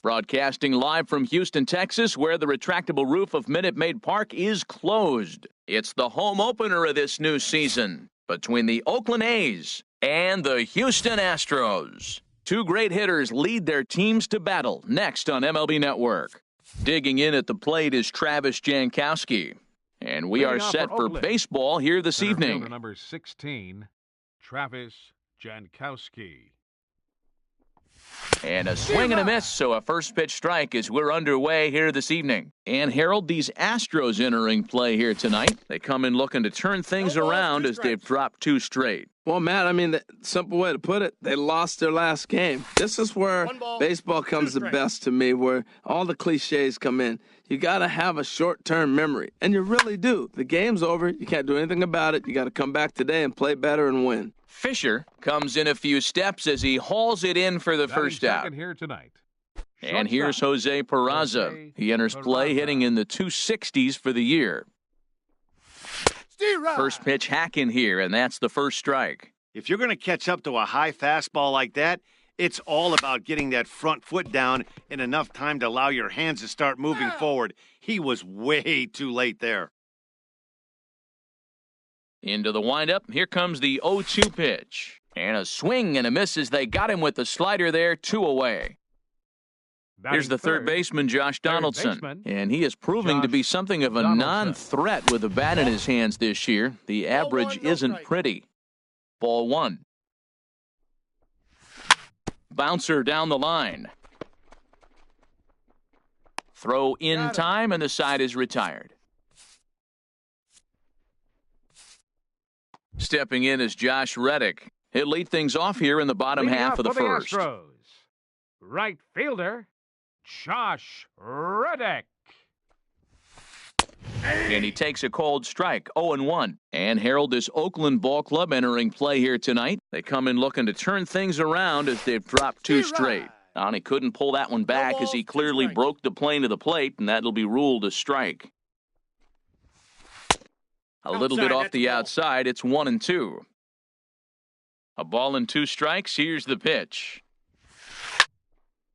Broadcasting live from Houston, Texas, where the retractable roof of Minute Maid Park is closed. It's the home opener of this new season between the Oakland A's and the Houston Astros. Two great hitters lead their teams to battle next on MLB Network. Digging in at the plate is Travis Jankowski. And we are set for baseball here this evening. Number 16, Travis Jankowski. And a swing and a miss, so a first pitch strike as we're underway here this evening. And Harold, these Astros entering play here tonight. They come in looking to turn things around as they've dropped two straight. Well, Matt, I mean, the simple way to put it, they lost their last game. This is where baseball comes the best to me, where all the cliches come in. You got to have a short-term memory, and you really do. The game's over. You can't do anything about it. You got to come back today and play better and win. Fisher comes in a few steps as he hauls it in for the first out. Here tonight. And here's Jose Peraza. He enters play hitting in the 260s for the year. First pitch hack in here, and that's the first strike. If you're going to catch up to a high fastball like that, it's all about getting that front foot down in enough time to allow your hands to start moving forward. He was way too late there. Into the windup, here comes the 0-2 pitch. And a swing and a miss as they got him with the slider there, 2 away. Here's the third baseman, Josh Donaldson. And he is proving to be something of a non-threat with a bat in his hands this year. The average isn't pretty. Ball 1. Bouncer down the line. Throw in time, and the side is retired. Stepping in is Josh Reddick. He'll lead things off here in the bottom half of the first. Astros, right fielder, Josh Reddick. And he takes a cold strike, 0-1. And Harold, this Oakland ball club entering play here tonight. They come in looking to turn things around as they've dropped two straight. And he couldn't pull that one back as he clearly broke the plane of the plate, and that'll be ruled a strike. A little bit off the outside, it's 1-2. A ball and 2 strikes, here's the pitch.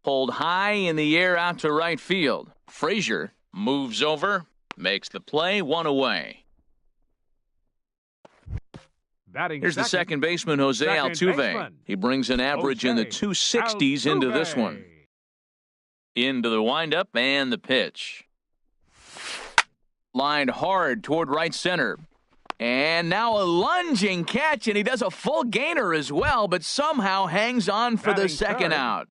Pulled high in the air out to right field. Frazier moves over, makes the play, 1 away. Here's the second baseman, Jose Altuve. He brings an average in the 260s into this one. Into the windup and the pitch. Lined hard toward right center. And now a lunging catch, and he does a full gainer as well, but somehow hangs on for the second out.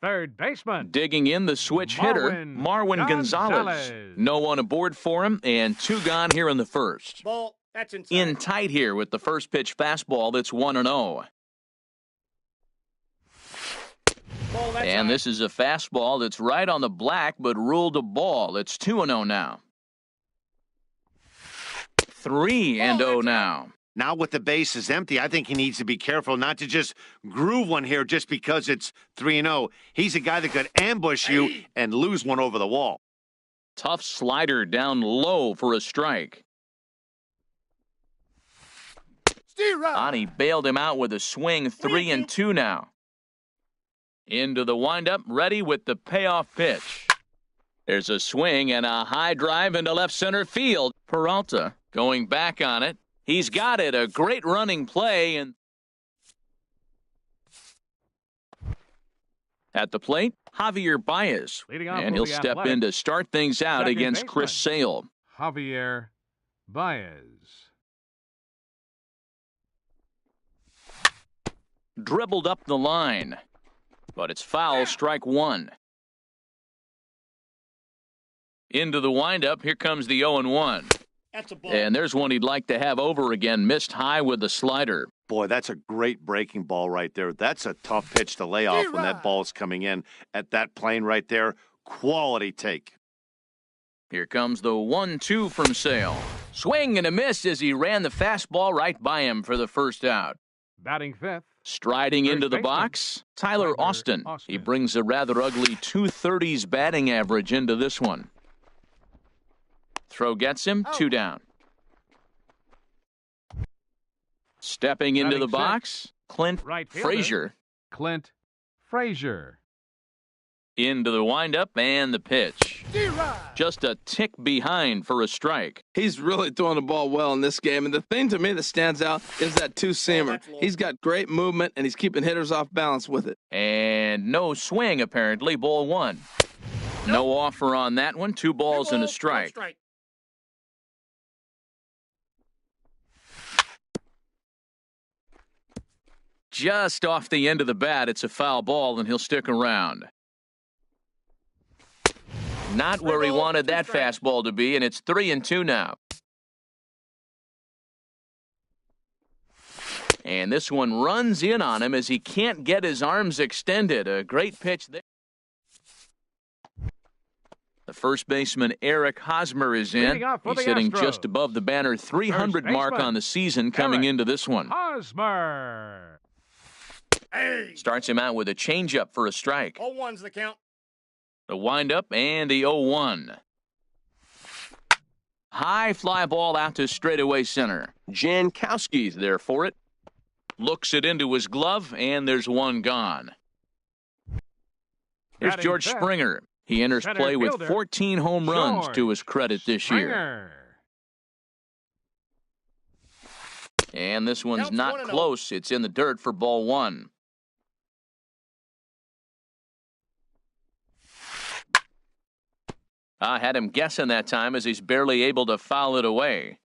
Third baseman. Digging in the switch hitter, Marwin Gonzalez. No one aboard for him, and 2 gone here in the first. Ball, that's inside. In tight here with the first pitch fastball that's 1-0. And this is a fastball that's right on the black, but ruled a ball. It's 2-0 now. 3-0 now. Now with the bases empty, I think he needs to be careful not to just groove one here just because it's 3-0. He's a guy that could ambush you and lose one over the wall. Tough slider down low for a strike. Ani bailed him out with a swing, 3-2 now. Into the windup, ready with the payoff pitch. There's a swing and a high drive into left center field. Peralta going back on it. He's got it. A great running play. And at the plate, Javier Baez. And he'll step in to start things out against Chris Sale. Javier Baez. Dribbled up the line. But it's foul, strike 1. Into the windup, here comes the 0-1. That's a ball. And there's one he'd like to have over again, missed high with the slider. Boy, that's a great breaking ball right there. That's a tough pitch to lay off when that ball's coming in at that plane right there. Quality take. Here comes the 1-2 from Sale. Swing and a miss as he ran the fastball right by him for the first out. Batting fifth. Striding into the box, Tyler Austin. He brings a rather ugly 230s batting average into this one. Throw gets him, 2 down. Stepping into the box, Clint Frazier. Clint Frazier. Into the windup and the pitch. Just a tick behind for a strike. He's really throwing the ball well in this game, and the thing to me that stands out is that two-seamer. He's got great movement, and he's keeping hitters off balance with it. And no swing, apparently. Ball one. No offer on that one. 2 balls and a strike. Just off the end of the bat, it's a foul ball, and he'll stick around. Not where he wanted that fastball to be, and it's 3-2 now. And this one runs in on him as he can't get his arms extended. A great pitch there. The first baseman, Eric Hosmer, is in. He's sitting just above the banner 300 mark on the season coming into this one. Hosmer. Starts him out with a changeup for a strike. 0-1's the count. The windup and the 0-1. High fly ball out to straightaway center. Jankowski's there for it. Looks it into his glove, and there's one gone. Here's George Springer. He enters play with 14 home runs to his credit this year. And this one's not close. It's in the dirt for ball one. I had him guessing that time as he's barely able to foul it away.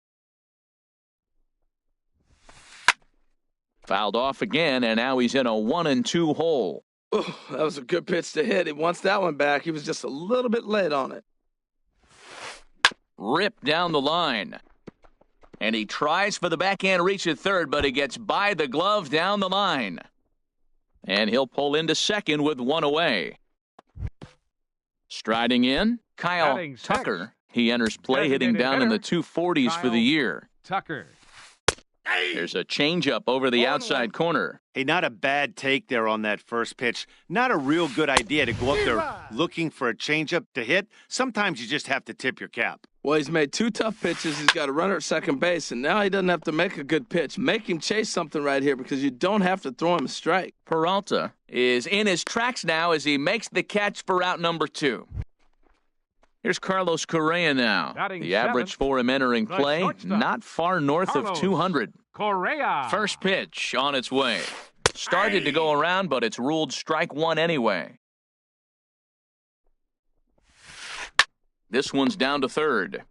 Fouled off again, and now he's in a 1-2 hole. Oh, that was a good pitch to hit. He wants that one back. He was just a little bit late on it. Ripped down the line. And he tries for the backhand reach at third, but he gets by the glove down the line. And he'll pull into second with one away. Striding in, Kyle Tucker. He enters play hitting down in the 240s for the year. Tucker. There's a changeup over the outside corner. Hey, not a bad take there on that first pitch. Not a real good idea to go up there looking for a changeup to hit. Sometimes you just have to tip your cap. Well, he's made 2 tough pitches. He's got a runner at second base, and now he doesn't have to make a good pitch. Make him chase something right here because you don't have to throw him a strike. Peralta is in his tracks now as he makes the catch for out number 2. Here's Carlos Correa now. The average for him entering play, not far north of 200. Correa. First pitch on its way. Started to go around, but it's ruled strike one anyway. This one's down to third.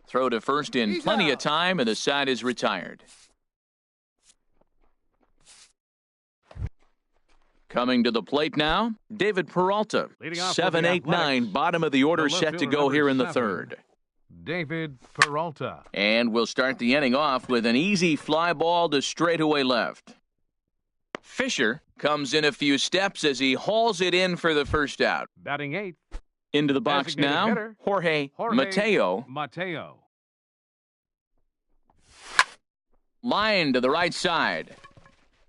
Throw to first in plenty of time, and the side is retired. Coming to the plate now, David Peralta. 7, 8, 9, bottom of the order set to go here in the third. David Peralta. And we'll start the inning off with an easy fly ball to straightaway left. Fisher comes in a few steps as he hauls it in for the first out. Batting 8th. Into the box now, hitter, Jorge Mateo. Line to the right side.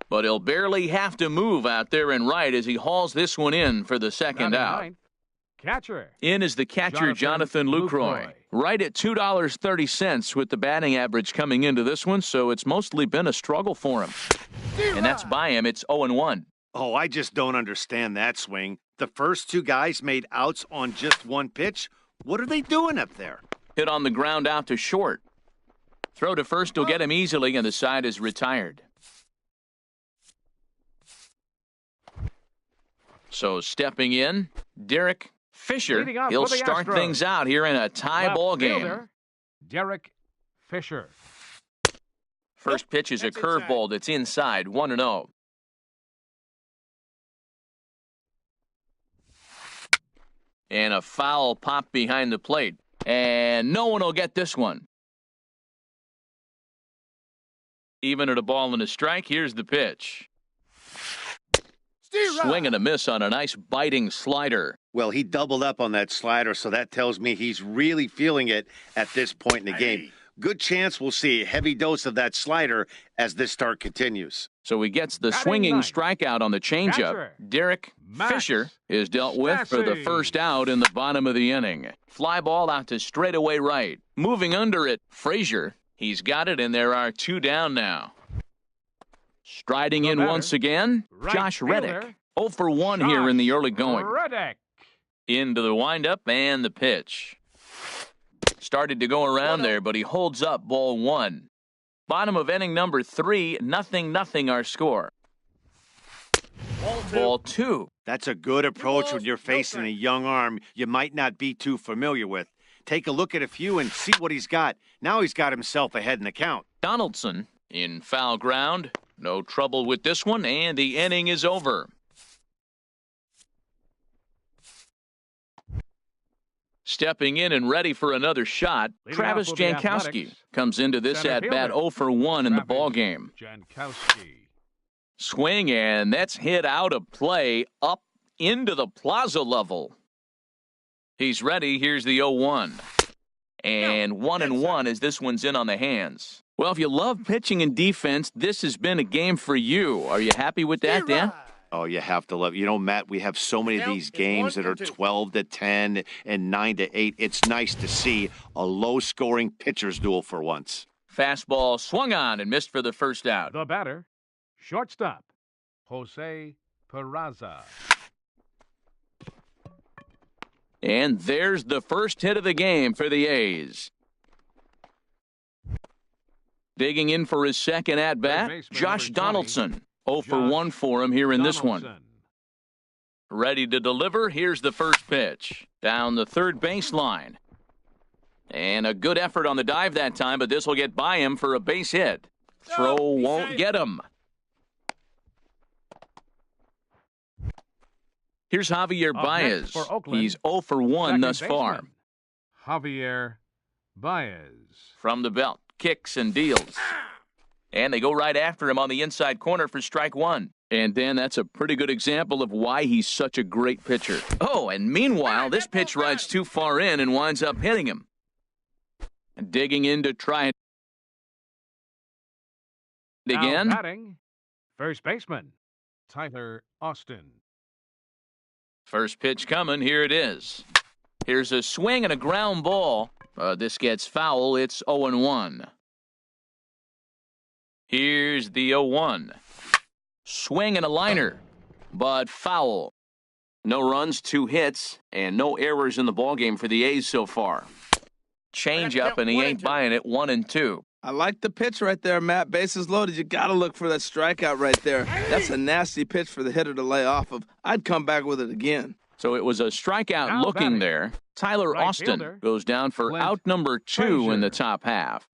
But he'll barely have to move out there in right as he hauls this one in for the second out. Catcher. In is the catcher, Jonathan Lucroy. Right at $2.30 with the batting average coming into this one, so it's mostly been a struggle for him. And that's by him. It's 0-1. Oh, I just don't understand that swing. The first 2 guys made outs on just 1 pitch. What are they doing up there? Hit on the ground out to short. Throw to first will get him easily, and the side is retired. So stepping in, Derek Fisher. He'll start things out here in a tie ball game. Derek Fisher. First pitch is a curveball that's inside, 1-0. And a foul pop behind the plate. And no one will get this one. Even at a ball and a strike, here's the pitch. Swing and a miss on a nice biting slider. Well, he doubled up on that slider, so that tells me he's really feeling it at this point in the game. Good chance we'll see a heavy dose of that slider as this start continues. So he gets the swinging strikeout on the changeup. Derek Fisher is dealt with for the first out in the bottom of the inning. Fly ball out to straightaway right. Moving under it, Frazier. He's got it, and there are 2 down now. Striding in once again, Josh Reddick. 0 for 1 here in the early going. Reddick. Into the windup and the pitch. Started to go around there, but he holds up ball 1. Bottom of inning number 3, 0-0 our score. Ball 2. That's a good approach when you're facing a young arm you might not be too familiar with. Take a look at a few and see what he's got. Now he's got himself ahead in the count. Donaldson in foul ground. No trouble with this one, and the inning is over. Stepping in and ready for another shot, Leading Travis off with the Jankowski Athletics. comes into this Center at-bat fielder, 0 for 1 in the Travis ballgame. Jankowski. Swing, and that's hit out of play up into the plaza level. He's ready. Here's the 0-1. And 1-1 as this one's in on the hands. Well, if you love pitching and defense, this has been a game for you. Are you happy with that, Dan? Oh, you have to love. You know, Matt, we have so many of these games that are 12-10 and 9-8. It's nice to see a low-scoring pitcher's duel for once. Fastball swung on and missed for the first out. The batter, shortstop, Jose Peraza. And there's the first hit of the game for the A's. Digging in for his second at-bat, Third baseman, Josh number 20, Donaldson. 0 for Josh 1 for him here in this one. Donaldson. Ready to deliver. Here's the first pitch. Down the third baseline. And a good effort on the dive that time, but this will get by him for a base hit. Throw won't get him. Here's Javier Up Baez. next for Oakland, He's 0 for 1 second thus far. baseman, Javier Baez. From the belt, kicks and deals. And they go right after him on the inside corner for strike 1. And Dan, that's a pretty good example of why he's such a great pitcher. Oh, and meanwhile, this pitch rides too far in and winds up hitting him. Digging in to try it again. Now batting, first baseman, Tyler Austin. First pitch coming. Here it is. Here's a swing and a ground ball. This gets foul. It's 0-1. Here's the 0-1. Swing and a liner, but foul. No runs, 2 hits, and no errors in the ballgame for the A's so far. Change up, and he ain't buying it. 1-2. I like the pitch right there, Matt. Bases loaded. You got to look for that strikeout right there. That's a nasty pitch for the hitter to lay off of. I'd come back with it again. So it was a strikeout Now looking batting, there. Tyler right Austin fielder, goes down for Clint out number 2 Frazier. in the top half.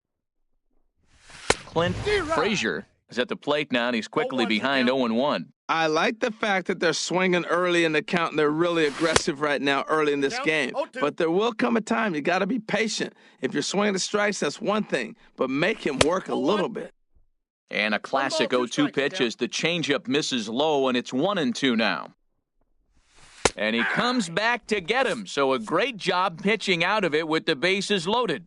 Clint Frazier is at the plate now, and he's quickly behind 0-1. I like the fact that they're swinging early in the count, and they're really aggressive right now early in this game. But there will come a time you got to be patient. If you're swinging the strikes, that's one thing, but make him work a little bit. And a classic 0-2 pitch as the changeup misses low, and it's 1-2 now. And he comes back to get him, so a great job pitching out of it with the bases loaded.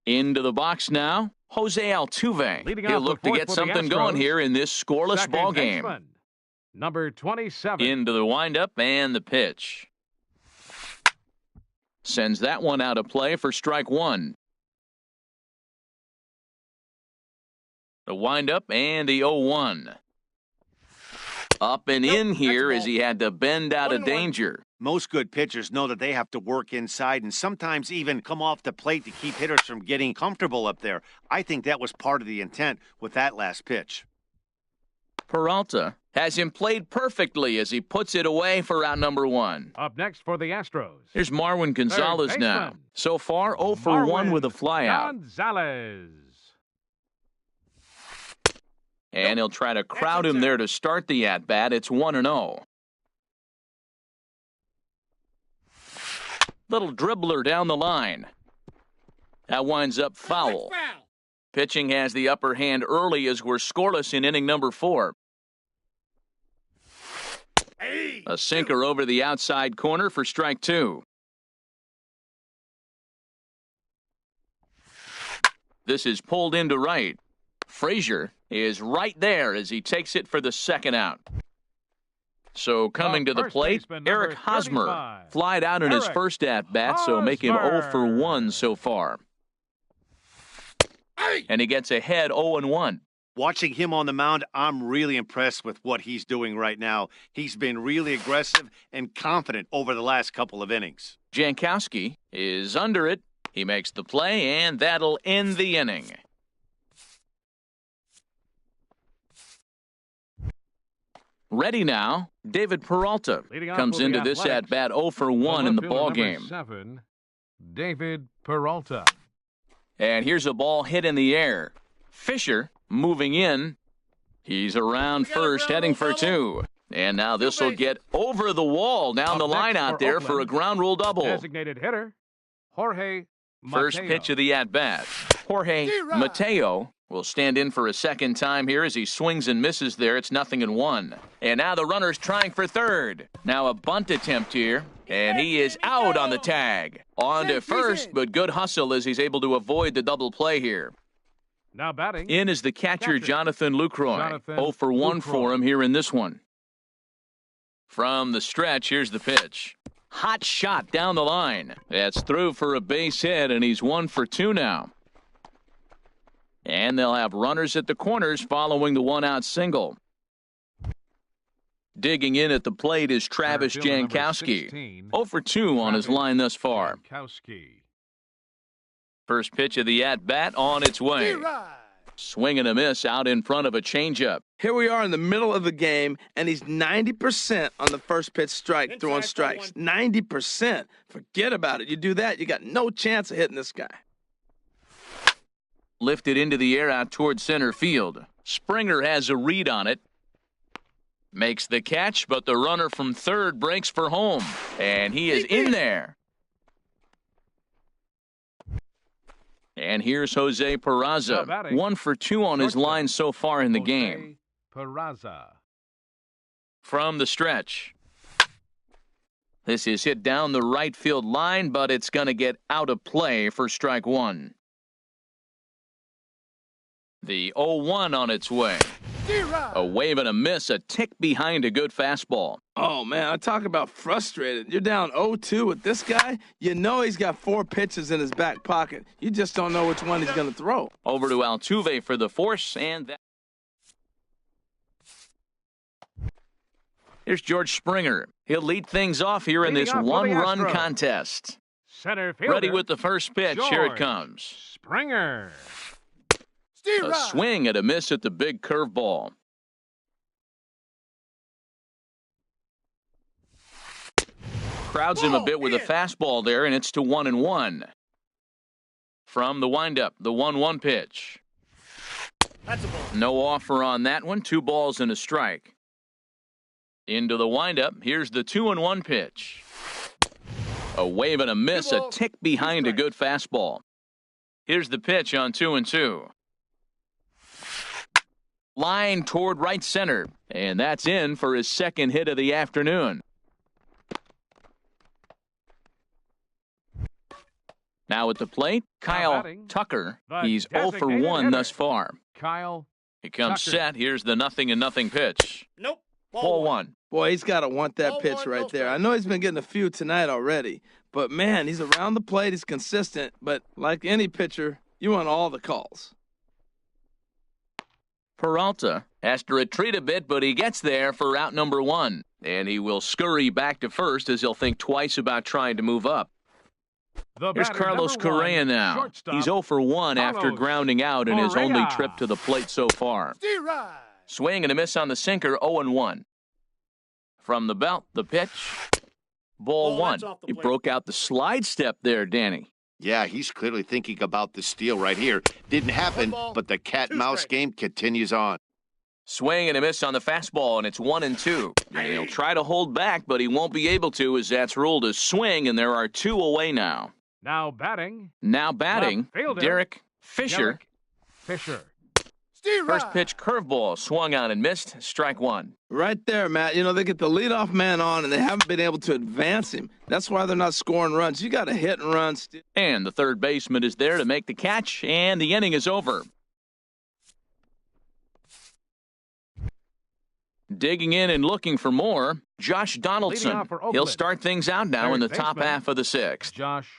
Into the box now, Jose Altuve. Leading He'll off the look to fourth get for the something going Astros, here in this scoreless Second ball game. baseman, number 27. Into the windup and the pitch. Sends that one out of play for strike 1. The windup and the 0-1. Up and in here as he had to bend out of danger. Most good pitchers know that they have to work inside and sometimes even come off the plate to keep hitters from getting comfortable up there. I think that was part of the intent with that last pitch. Peralta has him played perfectly as he puts it away for out number 1. Up next for the Astros. Here's Marwin Gonzalez now. baseman, So far, 0 for 1 Marwin with a flyout. Gonzalez. And he'll try to crowd him there to start the at-bat. It's 1-0. Little dribbler down the line. That winds up foul. Pitching has the upper hand early as we're scoreless in inning number 4. A sinker over the outside corner for strike 2. This is pulled into right. Frazier is right there as he takes it for the second out. So coming to the first plate, baseman, number Eric Hosmer 35. flied out in his Eric first at-bat, so make him 0 for 1 Hosmer. so far. and he gets ahead 0-1. Watching him on the mound, I'm really impressed with what he's doing right now. He's been really aggressive and confident over the last couple of innings. Jankowski is under it. He makes the play, and that'll end the inning. Ready now, David Peralta comes into this at-bat 0 for 1 in the ballgame. 7, David Peralta. And here's a ball hit in the air. Fisher moving in. He's around first, heading for 2. And now this will get over the wall down the line out there for a ground rule double. Designated hitter, Jorge Mateo. First pitch of the at-bat. Jorge Mateo will stand in for a second time here as he swings and misses there. It's 0-1. And now the runner's trying for third. Now a bunt attempt here. And he is out on the tag. On to first, but good hustle as he's able to avoid the double play here. Now batting. In is the catcher, Jonathan Lucroy. 0 for 1 for him here in this one. From the stretch, here's the pitch. Hot shot down the line. That's through for a base hit, and he's 1 for 2 now. And they'll have runners at the corners following the one-out single. Digging in at the plate is Travis Jankowski. 0 for 2 on his line thus far. First pitch of the at-bat on its way. Swing and a miss out in front of a changeup. Here we are in the middle of the game, and he's 90% on the first pitch strike, throwing strikes. 90%. Forget about it. You do that, you got no chance of hitting this guy. Lifted into the air out towards center field. Springer has a read on it. Makes the catch, but the runner from third breaks for home. And he is in there. And here's Jose Peraza. 1 for 2 on his line so far in the game. Peraza. From the stretch. This is hit down the right field line, but it's going to get out of play for strike 1. The 0-1 on its way. A wave and a miss, a tick behind a good fastball. Oh, man, I talk about frustrated. You're down 0-2 with this guy. You know he's got 4 pitches in his back pocket. You just don't know which one he's going to throw. Over to Altuve for the force, and that. Here's George Springer. He'll lead things off here in this one-run contest. Center fielder. Ready with the first pitch. Here it comes. Springer. A swing and a miss at the big curveball. Crowds him a bit with a fastball there, and it's to 1-1. From the windup, the 1-1 pitch. That's a ball. No offer on that one. 2 balls and a strike. Into the windup. Here's the 2-1 pitch. A wave and a miss, a tick behind a good fastball. Here's the pitch on 2-2. Line toward right center, and that's in for his second hit of the afternoon. Now at the plate, Kyle Tucker. He's 0 for 1 thus far. Kyle. He comes Tucker. set. Here's the 0-0 pitch. Nope. Ball 1. Boy, he's got to want that pitch right there. I know he's been getting a few tonight already, but, man, he's around the plate. He's consistent, but like any pitcher, you want all the calls. Peralta has to retreat a bit, but he gets there for out number 1. And he will scurry back to first as he'll think twice about trying to move up. Here's Carlos Correa now. Shortstop. He's 0 for 1 after Carlos grounding out in his only Correa. trip to the plate so far. Swing and a miss on the sinker, 0-1. From the belt, the pitch. Ball 1. He broke out the slide step there, Danny. Yeah, he's clearly thinking about the steal right here. Didn't happen, but the cat-mouse game continues on. Swing and a miss on the fastball, and it's 1-2. And he'll try to hold back, but he won't be able to as that's ruled a swing, and there are 2 away now. Now batting. Now batting, Derek Fisher. Fisher. First pitch curveball swung on and missed. Strike 1. Right there, Matt. You know, they get the leadoff man on, and they haven't been able to advance him. That's why they're not scoring runs. You got to hit and run. And the third baseman is there to make the catch, and the inning is over. Digging in and looking for more, Josh Donaldson. He'll start things out now in the top half of the 6th. Josh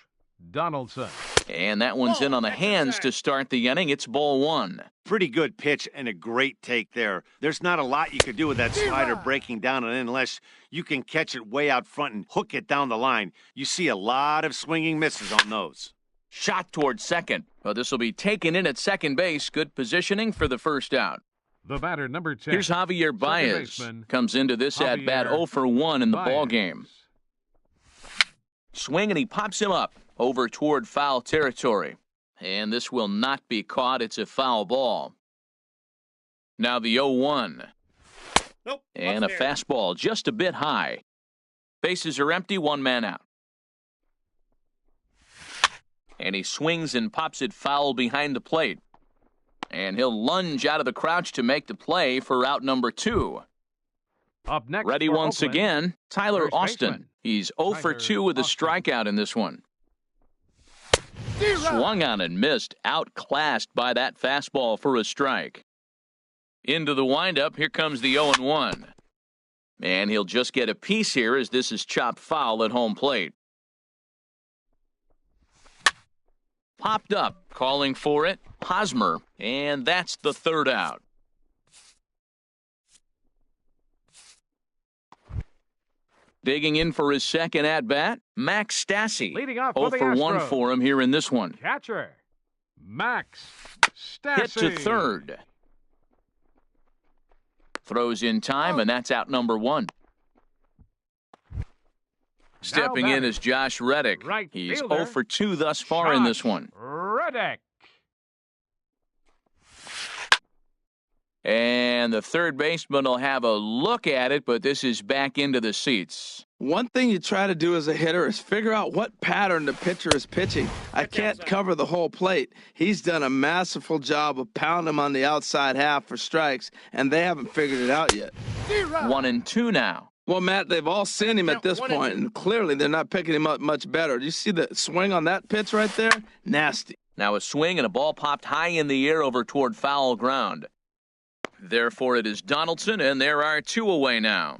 Donaldson. And that one's in on the hands to start the inning. It's ball one. Pretty good pitch and a great take there. There's not a lot you could do with that slider breaking down, and unless you can catch it way out front and hook it down the line, you see a lot of swinging misses on those. Shot towards second. Well, this will be taken in at second base. Good positioning for the first out. The batter, number 10. Here's Javier Baez. Comes into this at-bat 0 for 1 in the ball game. Swing, and he pops him up over toward foul territory. And this will not be caught. It's a foul ball. Now the 0-1. Nope. And a fastball just a bit high. Bases are empty, one man out. And he swings and pops it foul behind the plate. And he'll lunge out of the crouch to make the play for out number 2. Up next, ready once Oakland, again, Tyler first Austin. baseman. He's 0 for 2 with a strikeout in this one. Swung on and missed, outclassed by that fastball for a strike. Into the windup, here comes the 0-1. And he'll just get a piece here as this is chopped foul at home plate. Popped up, calling for it, Hosmer, and that's the third out. Digging in for his second at-bat, Max Stassi. Leading off 0 for the for 1 Astros. for him here in this one. Catcher, Max Stassi. Hit to third. Throws in time, and that's out number 1. Stepping in is Josh Reddick. Right He's fielder. 0 for 2 thus far in this Josh one. Reddick. And the third baseman will have a look at it, but this is back into the seats. One thing you try to do as a hitter is figure out what pattern the pitcher is pitching. I can't cover the whole plate. He's done a masterful job of pounding him on the outside half for strikes, and they haven't figured it out yet. 1-2 now. Well, Matt, they've all seen him at this point, and clearly they're not picking him up much better. Do you see the swing on that pitch right there? Nasty. Now a swing and a ball popped high in the air over toward foul ground. Therefore, it is Donaldson, and there are 2 away now.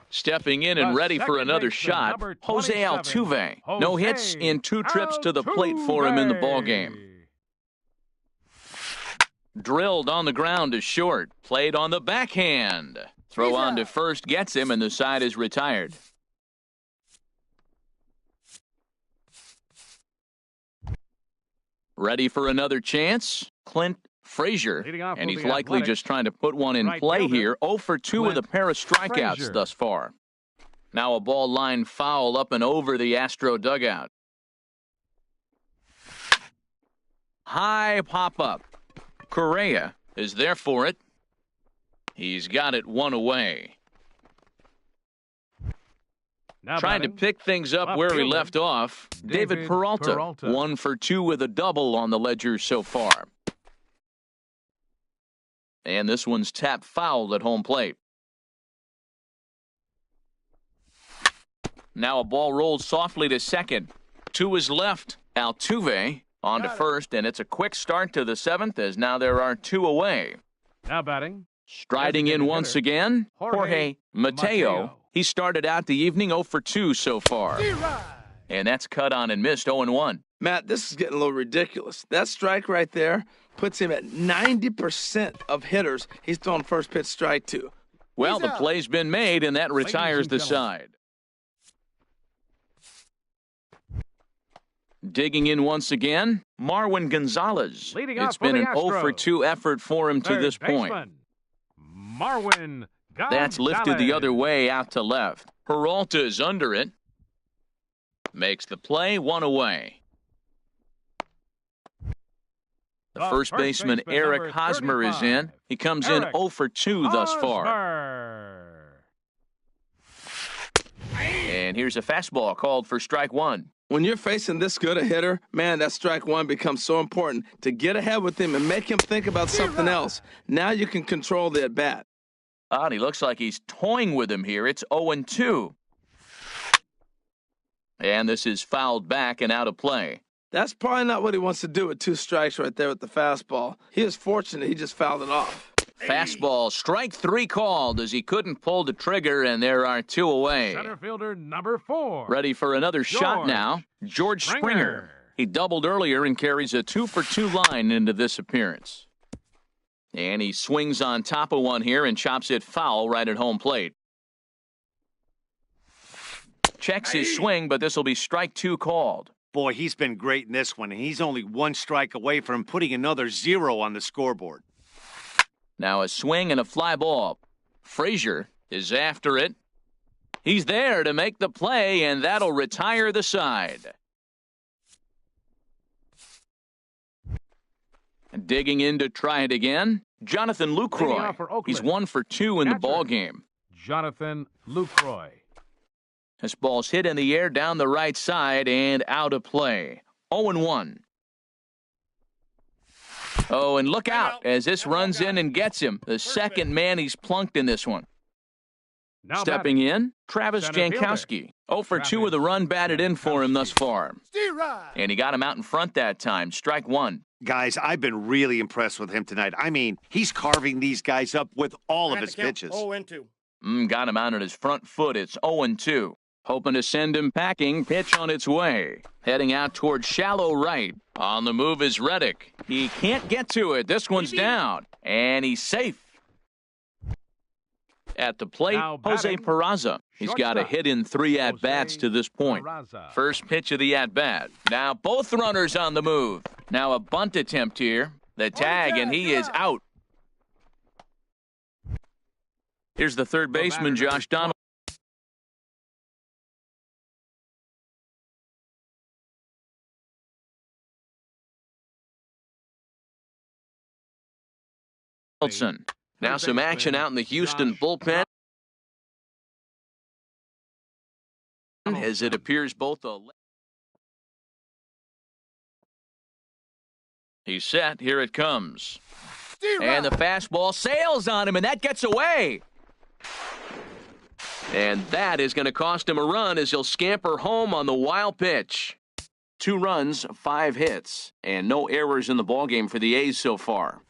Stepping in and The ready for second another baseman, shot, number Jose 27, Altuve. No Jose hits in 2 trips to the plate for him in the ball game. Drilled on the ground to short. Played on the backhand. Throw on to first gets him, and the side is retired. Ready for another chance? Clint Frazier. Leading off And for he's the likely Athletics, just trying to put one in right play fielder, here. 0 for 2 with a Clint pair of strikeouts Frazier. thus far. Now a ball line foul up and over the Astro dugout. High pop-up. Correa is there for it. He's got it 1 away. Now Trying to batting, pick things up left where he fielder, left off. David David Peralta. Peralta. 1 for 2 with a double on the ledger so far. And this one's tapped foul at home plate. Now a ball rolled softly to second. 2 is left. Altuve on to first, and it's a quick start to the 7th as now there are 2 away. now batting, Striding in Designated once hitter, again, Jorge Jorge Mateo. Mateo. He started out the evening 0 for 2 so far. And that's cut on and missed 0-1. Matt, this is getting a little ridiculous. That strike right there puts him at 90% of hitters he's thrown first pitch strike to. Well, the play's been made, and that retires the side. Digging in once again, Marwin Gonzalez. Leading off It's for been the an 0 for Astros. 2 effort for him to third this point. baseman, Marwin Gonzalez. That's lifted the other way out to left. Peralta is under it. Makes the play, 1 away. The first baseman, Eric number Hosmer, is in. 35. He comes in Eric 0 for 2 thus far. Hosmer. And here's a fastball called for strike 1. When you're facing this good a hitter, man, that strike 1 becomes so important to get ahead with him and make him think about something else. Now you can control the at-bat. And he looks like he's toying with him here. It's 0-2. And this is fouled back and out of play. That's probably not what he wants to do with 2 strikes right there with the fastball. He is fortunate he just fouled it off. Fastball, strike 3 called as he couldn't pull the trigger, and there are 2 away. Center fielder number 4. Ready for another shot now. George Springer. He doubled earlier and carries a 2-for-2 line into this appearance. And he swings on top of one here and chops it foul right at home plate. Checks his swing, but this will be strike 2 called. Boy, he's been great in this one, and he's only 1 strike away from putting another 0 on the scoreboard. Now a swing and a fly ball. Frazier is after it. He's there to make the play, and that'll retire the side. Digging in to try it again, Jonathan Lucroy. He's 1 for 2 in the ball game. Jonathan Lucroy. This ball's hit in the air down the right side and out of play. 0-1. Oh, and look out as this runs in and gets him. The second man he's plunked in this one. Now Stepping in, Travis Jankowski. 0 for 2 with a run batted in for him thus far. And he got him out in front that time. Strike 1. Guys, I've been really impressed with him tonight. I mean, he's carving these guys up with all of his pitches. 0-2. Got him out on his front foot. It's 0-2. Hoping to send him packing. Pitch on its way. Heading out towards shallow right. On the move is Reddick. He can't get to it. This one's down. And he's safe. At the plate, Jose Peraza. He's got a hit in 3 at-bats to this point. First pitch of the at-bat. Now both runners on the move. Now a bunt attempt here. The tag, and he is out. Here's the third baseman, Josh Donaldson. Now some action out in the Houston bullpen. As it appears both he's set. Here it comes. And the fastball sails on him, and that gets away. And that is going to cost him a run as he'll scamper home on the wild pitch. 2 runs, 5 hits, and no errors in the ballgame for the A's so far.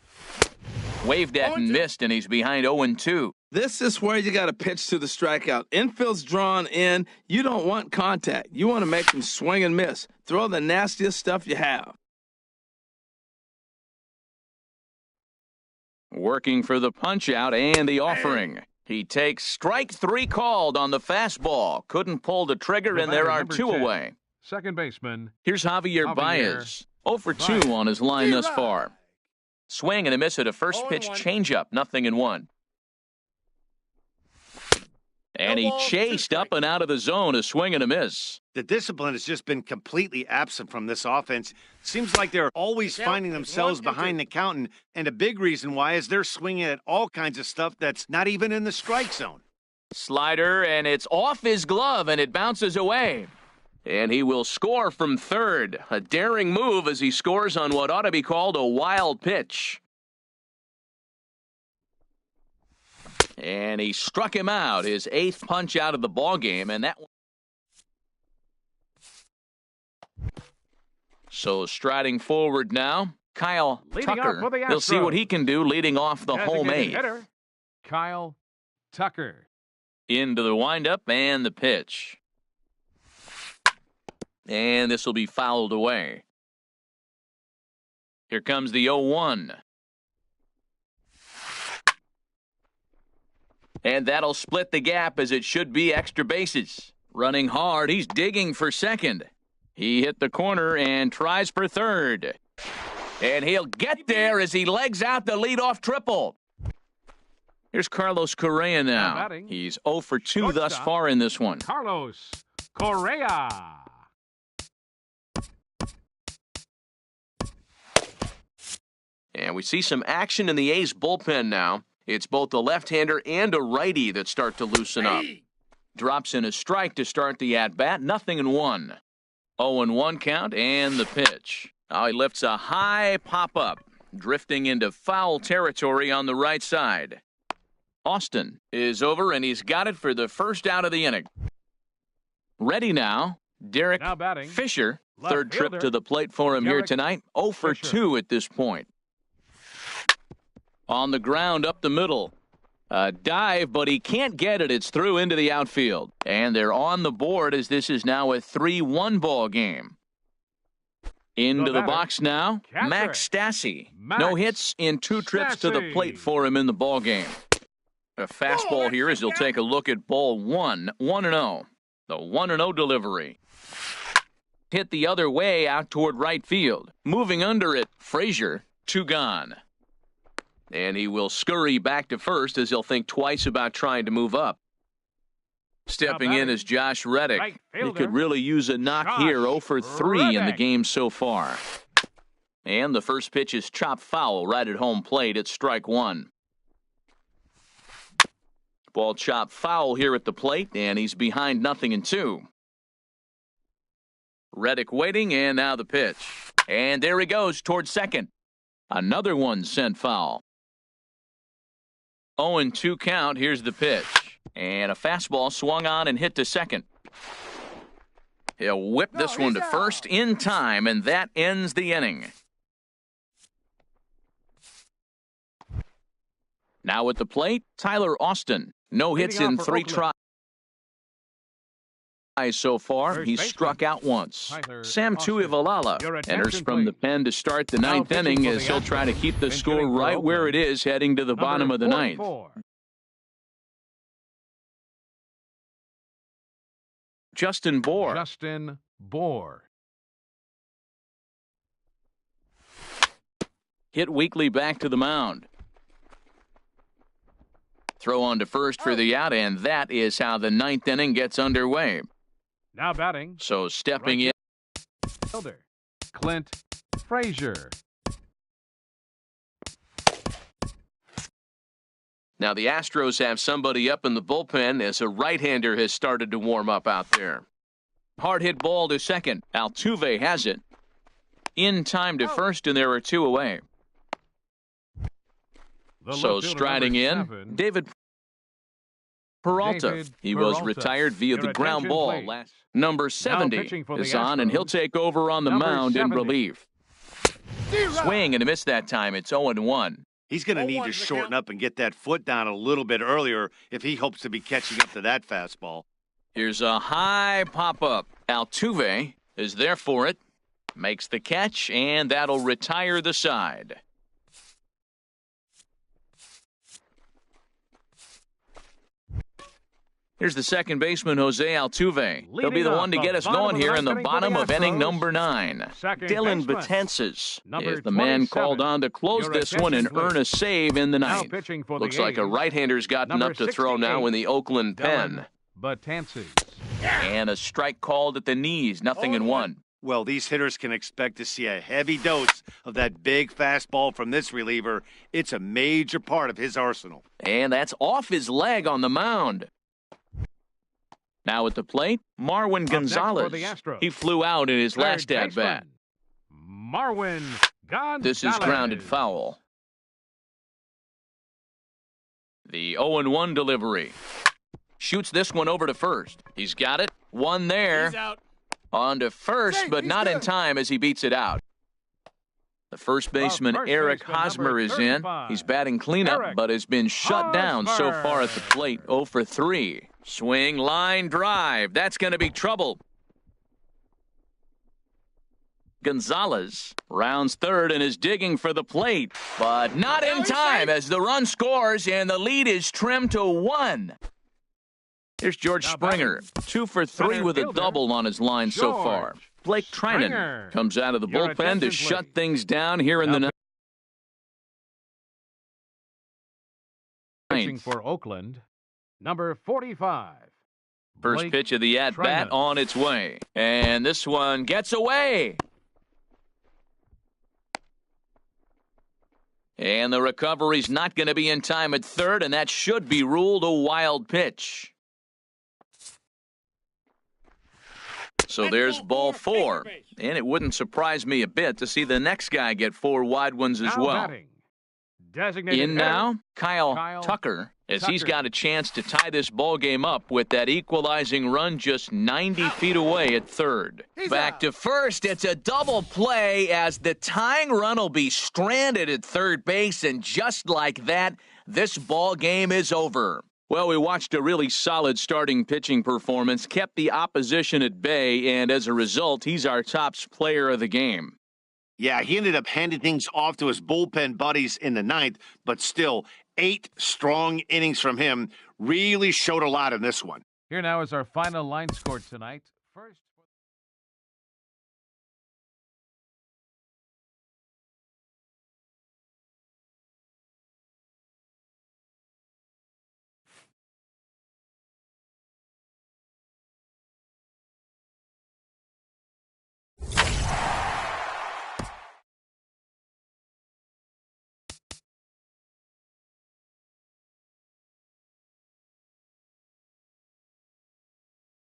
Waved at and missed, and he's behind 0-2. This is where you got to pitch to the strikeout. Infield's drawn in. You don't want contact. You want to make them swing and miss. Throw the nastiest stuff you have. Working for the punch-out and the offering. He takes strike 3 called on the fastball. Couldn't pull the trigger, and there are 2 away. Second baseman. Here's Javier Baez. 0 for 2 on his line thus far. Swing and a miss at a first pitch changeup. 0-1. And he chased up and out of the zone. A swing and a miss. The discipline has just been completely absent from this offense. Seems like they're always finding themselves behind the count, and a big reason why is they're swinging at all kinds of stuff that's not even in the strike zone. Slider, and it's off his glove, and it bounces away. And he will score from third. A daring move as he scores on what ought to be called a wild pitch. And he struck him out, his 8th punch out of the ballgame, and that one. So striding forward now, Kyle Tucker. We'll see what he can do leading off the home 8th. Hitter, Kyle Tucker. Into the windup and the pitch. And this will be fouled away. Here comes the 0-1. And that'll split the gap as it should be extra bases. Running hard, he's digging for second. He hit the corner and tries for third. And he'll get there as he legs out the leadoff triple. Here's Carlos Correa now. He's 0 for 2 thus far in this one. Carlos Correa. And we see some action in the A's bullpen now. It's both a left-hander and a righty that start to loosen up. Drops in a strike to start the at-bat. 0-1. 0-1 count and the pitch. Now he lifts a high pop-up, drifting into foul territory on the right side. Austin is over, and he's got it for the first out of the inning. Ready now, Derek Fisher. Third trip to the plate for him here tonight. 0 for 2 at this point. On the ground up the middle. A dive, but he can't get it. It's through into the outfield. And they're on the board as this is now a 3-1 ball game. Into the box now, Max Stassi. No hits in 2 trips to the plate for him in the ball game. A fastball here as he'll take a look at ball 1, 1-0. The 1-0 delivery. Hit the other way out toward right field. Moving under it, Frazier, 2 gone. And he will scurry back to first as he'll think twice about trying to move up. Stepping in is Josh Reddick. He could really use a knock here, 0 for 3 in the game so far. And the first pitch is chopped foul right at home plate. It's strike 1. Ball chopped foul here at the plate, and he's behind 0-2. Reddick waiting, and now the pitch. And there he goes towards second. Another one sent foul. 0-2 count. Here's the pitch. And a fastball swung on and hit to second. He'll whip this one to first in time, and that ends the inning. Now at the plate, Tyler Austin. No hits in 3 tries so far. He's struck out once. Sam Tuivailala enters from the pen to start the 9th inning as he'll try to keep the score right where it is heading to the bottom of the 9th. Justin Bour. Hit weakly back to the mound. Throw on to first for the out, and that is how the 9th inning gets underway. Now batting. So stepping in. Clint Frazier. Now the Astros have somebody up in the bullpen as a right-hander has started to warm up out there. Hard hit ball to second. Altuve has it. In time to first, and there are 2 away. So striding in, David Peralta. He was retired via the ground ball. Number 70 is on, and he'll take over on the mound in relief. Swing and a miss that time. It's 0-1. He's going to need to shorten up and get that foot down a little bit earlier if he hopes to be catching up to that fastball. Here's a high pop-up. Altuve is there for it. Makes the catch, and that'll retire the side. Here's the second baseman, Jose Altuve. He'll be the one to get us going here in the bottom of inning number 9. Dylan Betances is the man called on to close this one and earn a save in the 9th. Looks like a right-hander's gotten up to throw now in the Oakland pen. And a strike called at the knees, 0-1. Well, these hitters can expect to see a heavy dose of that big fastball from this reliever. It's a major part of his arsenal. And that's off his leg on the mound. Now at the plate, Marwin Gonzalez. He flew out in his last at-bat. Marwin Gonzalez. This is grounded foul. The 0-1 delivery. Shoots this one over to first. He's got it. One there. He's out. On to first, but not in time as he beats it out. The first baseman, Eric Hosmer, is in. He's batting cleanup, but has been shut down so far at the plate. 0 for 3. Swing, line, drive. That's going to be trouble. Gonzalez rounds third and is digging for the plate, but not in time as the run scores and the lead is trimmed to 1. Here's George Springer, 2 for 3 with a double on his line so far. Blake Trinan comes out of the bullpen to shut things down here in the 9th. Pitching for Oakland, number 45. First pitch of the at-bat on its way. And this one gets away. And the recovery's not going to be in time at third, and that should be ruled a wild pitch. So there's ball 4, and it wouldn't surprise me a bit to see the next guy get 4 wide ones as well. Designated In hitter, now, Kyle Kyle Tucker, as he's Tucker. got a chance to tie this ball game up with that equalizing run just 90 feet away at third. Back to first, it's a double play as the tying run will be stranded at third base, and just like that, this ball game is over. Well, we watched a really solid starting pitching performance, kept the opposition at bay, and as a result, he's our top player of the game. Yeah, he ended up handing things off to his bullpen buddies in the ninth, but still, 8 strong innings from him really showed a lot in this one. Here now is our final line score tonight. First.